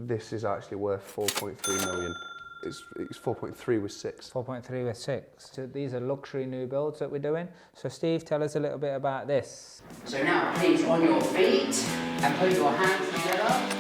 this is actually worth 4.3 million. It's 4.3 with 6. 4.3 with 6. So these are luxury new builds that we're doing. So Steve, tell us a little bit about this. So now please on your feet and put your hands together.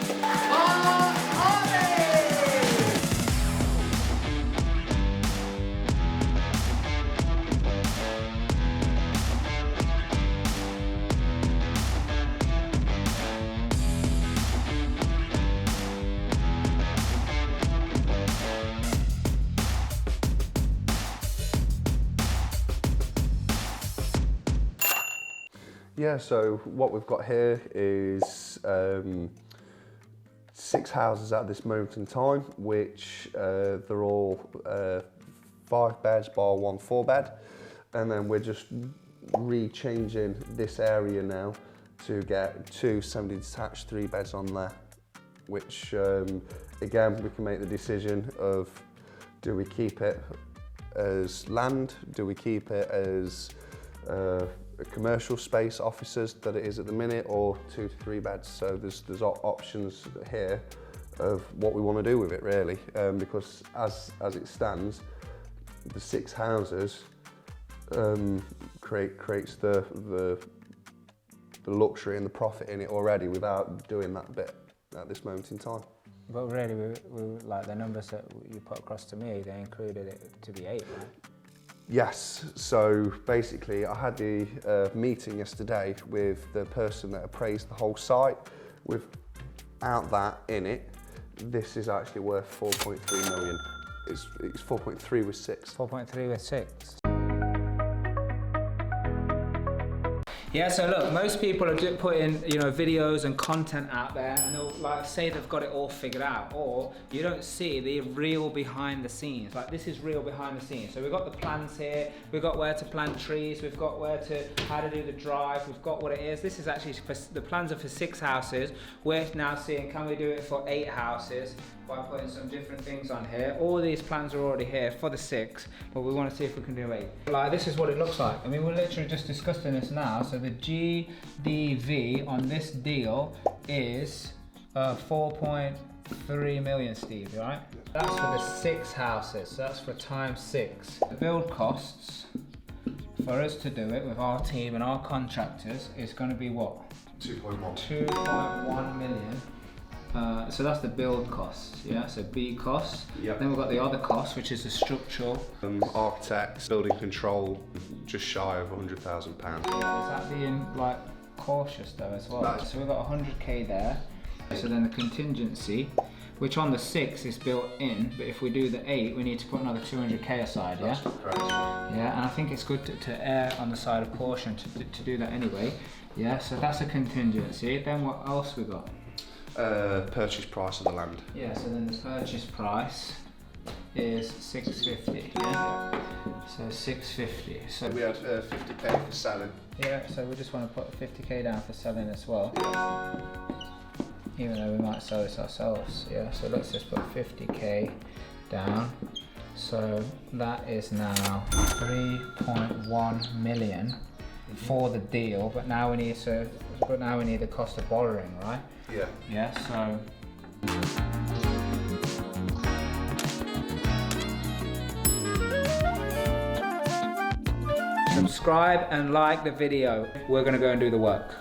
Yeah, so what we've got here is 6 houses at this moment in time, which they're all 5 beds bar 1 4-bed, and then we're just re-changing this area now to get 2 semi-detached 3 beds on there, which again we can make the decision of, do we keep it as land, do we keep it as a commercial space, offices that it is at the minute, or 2 to 3 beds. So there's options here of what we want to do with it really, because as it stands, the 6 houses creates the luxury and the profit in it already without doing that bit at this moment in time. But really, we like the numbers that you put across to me, they included it to be 8, right? Yes, so basically I had the meeting yesterday with the person that appraised the whole site. Without that in it, this is actually worth 4.3 million. It's 4.3 with 6. 4.3 with 6. Yeah, so look, most people are putting, videos and content out there, and they'll like say they've got it all figured out, or you don't see the real behind the scenes. Like this is real behind the scenes. So we've got the plans here, we've got where to plant trees, we've got how to do the drive, we've got what it is. This is actually the plans are for 6 houses. We're now seeing, can we do it for 8 houses by putting some different things on here. All these plans are already here for the 6, but we want to see if we can do 8. Like this is what it looks like. I mean, we're literally just discussing this now. So the GDV on this deal is 4.3 million, Steve, right? That's for the 6 houses, so that's for times 6. The build costs for us to do it with our team and our contractors is going to be what? 2.1. 2.1 million. So that's the build costs, yeah? So B costs. Yep. Then we've got the other costs, which is the structural. Architects, building control, just shy of £100,000. Yeah, is that being like cautious though as well? So we've got 100k there. So then the contingency, which on the 6 is built in, but if we do the 8, we need to put another 200k aside, yeah? That's correct. Yeah, and I think it's good to err on the side of caution to do that anyway. Yeah, so that's a contingency. Then what else we got? Purchase price of the land. Yeah, so then the purchase price is 650. Yeah? So 650. So we had 50k for selling. Yeah, so we just want to put 50k down for selling as well. Even though we might sell this ourselves. Yeah, so let's just put 50k down. So that is now 3.1 million for the deal, but now we need the cost of borrowing, right? Yeah. Yeah, so subscribe and like the video. We're gonna go and do the work.